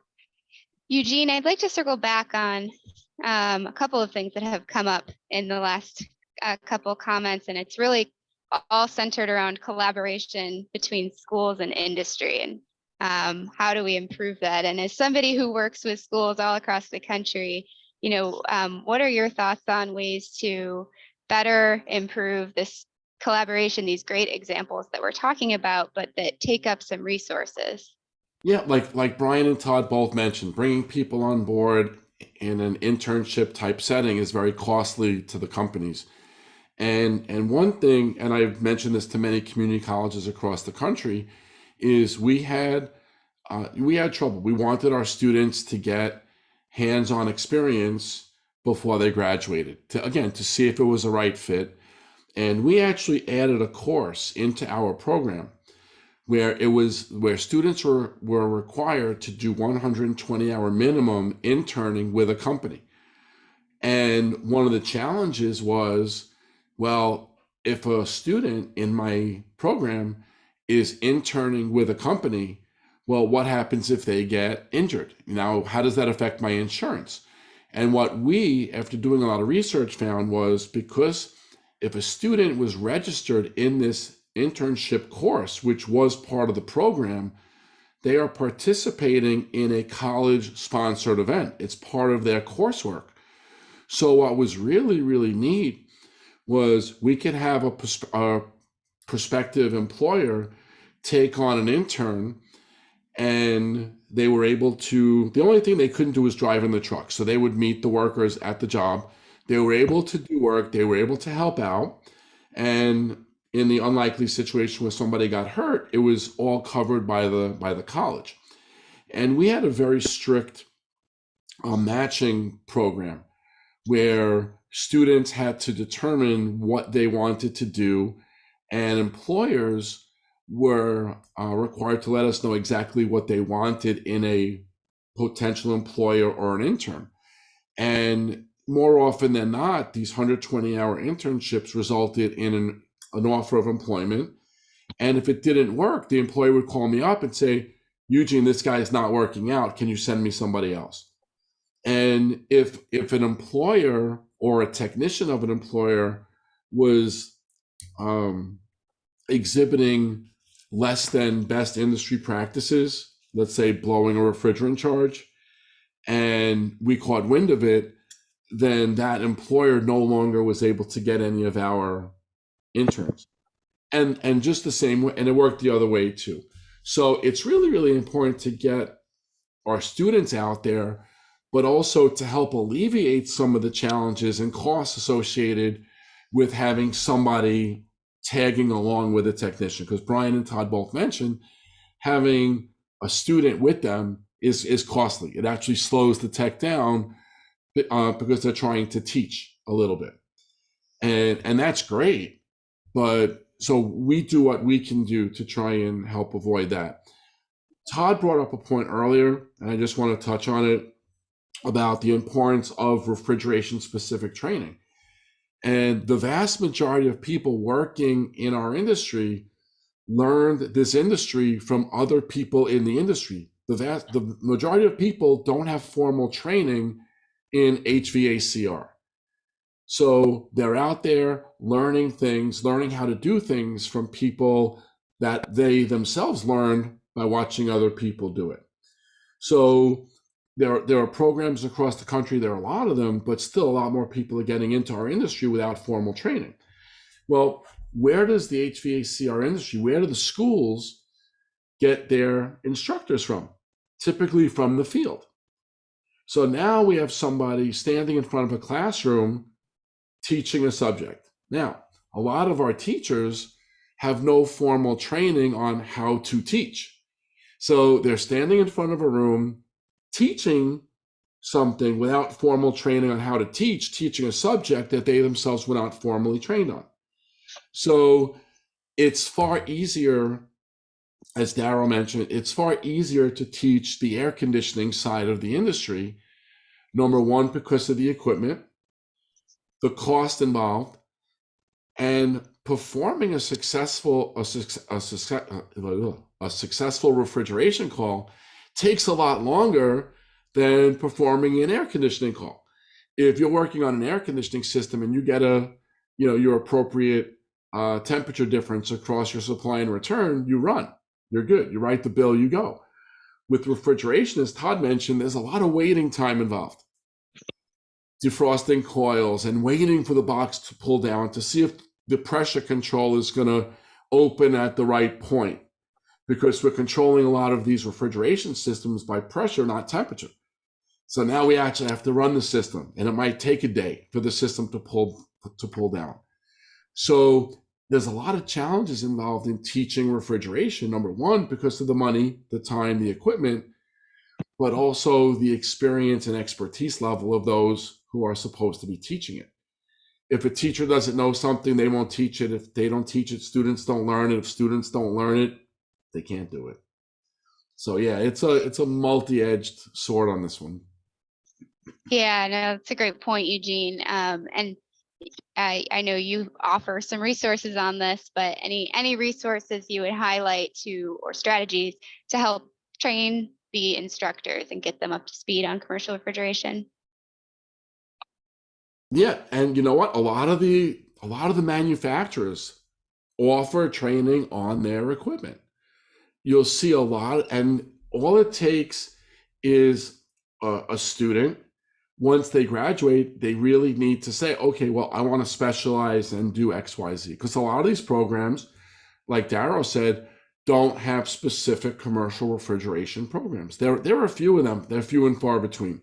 Eugene, I'd like to circle back on a couple of things that have come up in the last couple comments, and it's really all centered around collaboration between schools and industry, and how do we improve that? And as somebody who works with schools all across the country, you know, what are your thoughts on ways to better improve this collaboration, these great examples that we're talking about, but that take up some resources? Yeah, like Bryan and Todd both mentioned, bringing people on board in an internship type setting is very costly to the companies. And one thing, and I've mentioned this to many community colleges across the country, is we had trouble. We wanted our students to get hands-on experience before they graduated, to see if it was a right fit. And we actually added a course into our program where students were required to do 120-hour minimum interning with a company. And one of the challenges was, well, if a student in my program is interning with a company, well, what happens if they get injured? Now, how does that affect my insurance? And what we, after doing a lot of research, found was, because if a student was registered in this internship course, which was part of the program, they are participating in a college-sponsored event. It's part of their coursework. So what was really, really neat was we could have a prospective employer take on an intern, and they were able to, the only thing they couldn't do was drive in the truck. So they would meet the workers at the job. They were able to do work. They were able to help out. And in the unlikely situation where somebody got hurt, it was all covered by the college. And we had a very strict matching program where students had to determine what they wanted to do, and employers were required to let us know exactly what they wanted in a potential employer or an intern. And more often than not, these 120-hour internships resulted in an offer of employment. And if it didn't work, the employer would call me up and say, Eugene, this guy is not working out. Can you send me somebody else? And if an employer or a technician of an employer was exhibiting less than best industry practices, let's say blowing a refrigerant charge, and we caught wind of it, then that employer no longer was able to get any of our interns. And just the same way, and it worked the other way too. So it's really, really important to get our students out there, but also to help alleviate some of the challenges and costs associated with having somebody tagging along with a technician. Because Bryan and Todd both mentioned having a student with them is costly. It actually slows the tech down because they're trying to teach a little bit. And that's great. But so we do what we can do to try and help avoid that. Todd brought up a point earlier, and I just want to touch on it, about the importance of refrigeration specific training. And the vast majority of people working in our industry learned this industry from other people in the industry. The majority of people don't have formal training in HVACR. So they're out there learning things, learning how to do things from people that they themselves learned by watching other people do it. So there are programs across the country, there are a lot of them, but still a lot more people are getting into our industry without formal training. Well, where does the HVACR industry, where do the schools get their instructors from? Typically from the field. So now we have somebody standing in front of a classroom teaching a subject. Now, a lot of our teachers have no formal training on how to teach. So they're standing in front of a room teaching something without formal training on how to teach, teaching a subject that they themselves were not formally trained on. So it's far easier, as Darrow mentioned, it's far easier to teach the air conditioning side of the industry. Number one, because of the equipment, the cost involved, and performing a successful refrigeration call takes a lot longer than performing an air conditioning call. If you're working on an air conditioning system and you get your appropriate temperature difference across your supply and return, you run, you're good, you write the bill, you go. With refrigeration, as Todd mentioned, there's a lot of waiting time involved. Defrosting coils and waiting for the box to pull down to see if the pressure control is going to open at the right point, because we're controlling a lot of these refrigeration systems by pressure, not temperature. So now we actually have to run the system, and it might take a day for the system to pull down. So there's a lot of challenges involved in teaching refrigeration. Number one, because of the money, the time, the equipment, but also the experience and expertise level of those who are supposed to be teaching it. If a teacher doesn't know something, they won't teach it. If they don't teach it, students don't learn it. If students don't learn it, they can't do it. So yeah, it's a multi-edged sword on this one. Yeah, no, that's a great point, Eugene. And I know you offer some resources on this, but any resources you would highlight or strategies to help train the instructors and get them up to speed on commercial refrigeration? Yeah, and you know what? A lot of the manufacturers offer training on their equipment. You'll see a lot, and all it takes is a student. Once they graduate, they really need to say, okay, well, I want to specialize and do X, Y, Z. Because a lot of these programs, like Darrow said, don't have specific commercial refrigeration programs. There are a few of them. They're few and far between.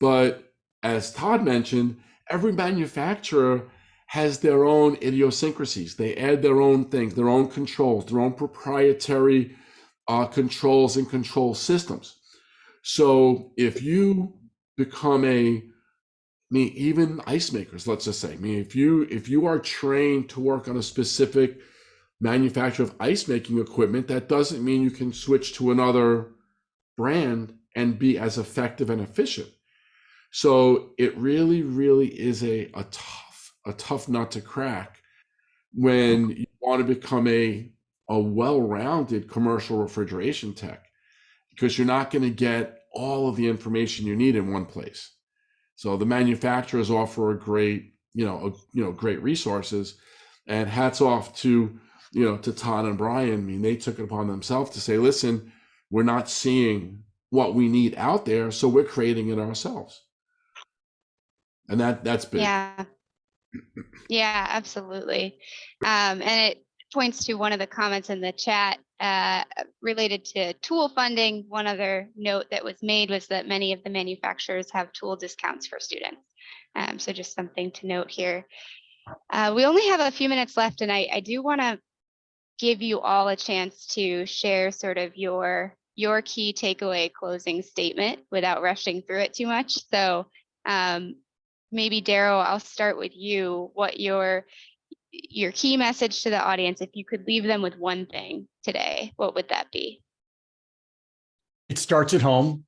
But as Todd mentioned, every manufacturer has their own idiosyncrasies. They add their own things, their own controls, their own proprietary controls and control systems. So if you become even ice makers, let's just say, if you are trained to work on a specific manufacturer of ice making equipment, that doesn't mean you can switch to another brand and be as effective and efficient. So it really, really is a tough nut to crack when you want to become a well-rounded commercial refrigeration tech, because you're not going to get all of the information you need in one place. So the manufacturers offer great resources, and hats off to Todd and Bryan. I mean, they took it upon themselves to say, listen, we're not seeing what we need out there, so we're creating it ourselves. And that's big. Yeah, absolutely. And it points to one of the comments in the chat related to tool funding, one other note that was made was that many of the manufacturers have tool discounts for students. So just something to note here. We only have a few minutes left, and I do want to give you all a chance to share sort of your key takeaway closing statement without rushing through it too much. So maybe Darrow, I'll start with you. What your key message to the audience, if you could leave them with one thing today, what would that be? It starts at home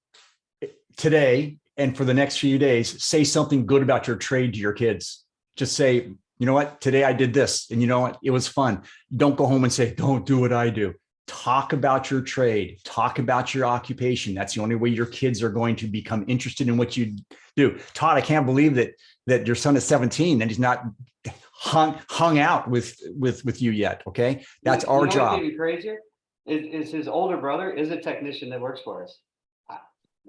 today, and for the next few days, say something good about your trade to your kids. Just say, you know what, today I did this, and you know what, it was fun. Don't go home and say, don't do what I do. Talk about your trade, talk about your occupation. That's the only way your kids are going to become interested in what you do. Todd, I can't believe that your son is 17 and he's not hung out with you yet. Okay, that's our job. What's even crazier is his older brother is a technician that works for us.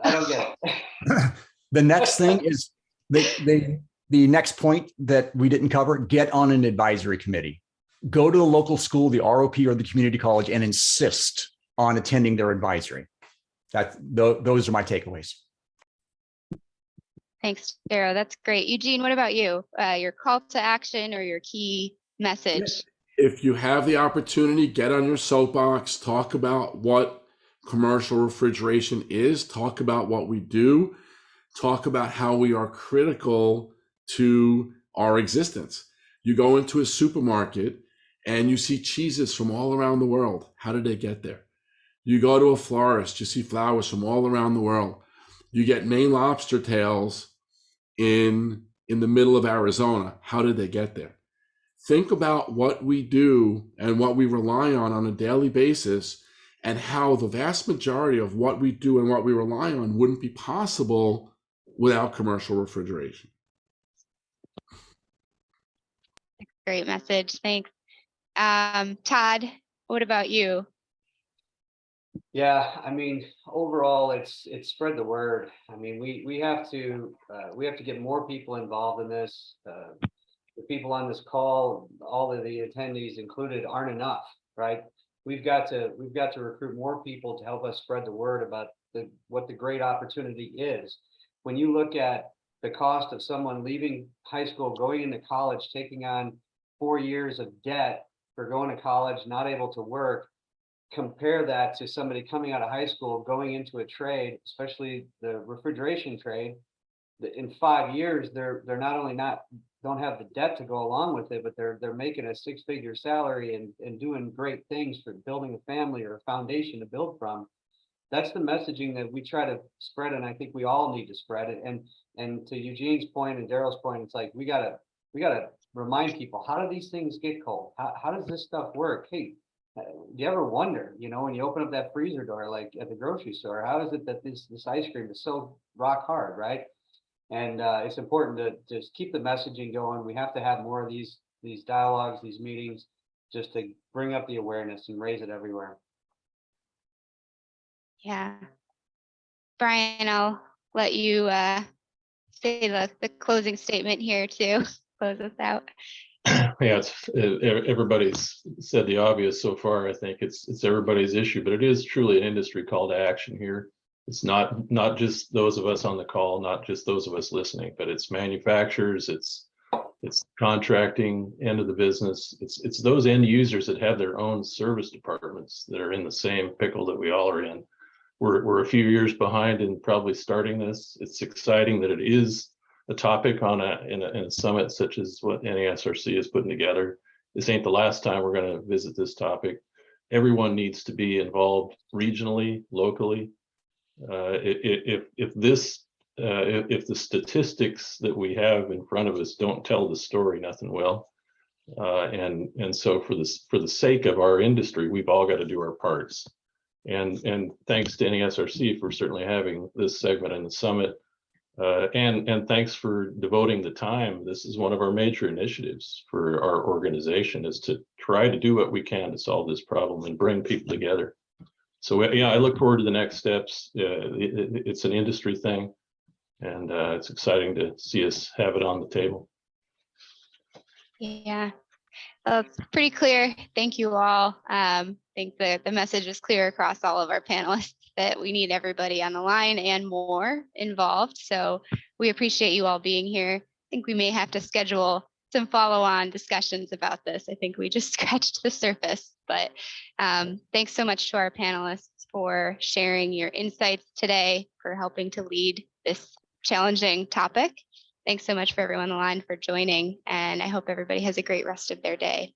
I don't get it. The next thing is the next point that we didn't cover: get on an advisory committee. Go to the local school, the ROP or the community college, and insist on attending their advisory. Those are my takeaways. Thanks, Darrow. That's great. Eugene, what about you? Your call to action or your key message? If you have the opportunity, get on your soapbox, talk about what commercial refrigeration is, talk about what we do, talk about how we are critical to our existence. You go into a supermarket and you see cheeses from all around the world. How did they get there? You go to a florist, you see flowers from all around the world. You get Maine lobster tails in the middle of Arizona. How did they get there? Think about what we do and what we rely on a daily basis, and how the vast majority of what we do and what we rely on wouldn't be possible without commercial refrigeration. Great message. Thanks. Todd, what about you? Yeah, I mean, overall, it's spread the word. I mean, we have to get more people involved in this. The people on this call, all of the attendees included, aren't enough, right? We've got to recruit more people to help us spread the word about what the great opportunity is. When you look at the cost of someone leaving high school, going into college, taking on 4 years of debt for going to college, not able to work, compare that to somebody coming out of high school, going into a trade, especially the refrigeration trade. In 5 years, they're not only don't have the debt to go along with it, but they're making a 6-figure salary and doing great things for building a family or a foundation to build from. That's the messaging that we try to spread, and I think we all need to spread it. And to Eugene's point and Darrow's point, it's like we gotta remind people, how do these things get cold? How does this stuff work? Hey, do you ever wonder, when you open up that freezer door, like at the grocery store, how is it that this ice cream is so rock hard, right? And it's important to just keep the messaging going. We have to have more of these dialogues, these meetings, just to bring up the awareness and raise it everywhere. Yeah. Bryan, I'll let you say the closing statement here to close us out. Yeah, everybody's said the obvious so far. I think it's everybody's issue, but it is truly an industry call to action here. It's not just those of us on the call, not just those of us listening, but it's manufacturers, it's contracting end of the business. It's those end users that have their own service departments that are in the same pickle that we all are in. We're a few years behind in probably starting this. It's exciting that it is a topic in a summit such as what NESRC is putting together. This ain't the last time we're going to visit this topic. Everyone needs to be involved regionally, locally. If the statistics that we have in front of us don't tell the story, nothing will. And so for the sake of our industry, we've all got to do our parts. And thanks to NESRC for certainly having this segment in the summit. And thanks for devoting the time. This is one of our major initiatives for our organization, is to try to do what we can to solve this problem and bring people together. So yeah, I look forward to the next steps. It's an industry thing, and it's exciting to see us have it on the table. Yeah. Well, it's pretty clear. Thank you all. I think the message is clear across all of our panelists that we need everybody on the line and more involved. So we appreciate you all being here. I think we may have to schedule some follow-on discussions about this. I think we just scratched the surface, but thanks so much to our panelists for sharing your insights today, for helping to lead this challenging topic. Thanks so much for everyone on the line for joining, and I hope everybody has a great rest of their day.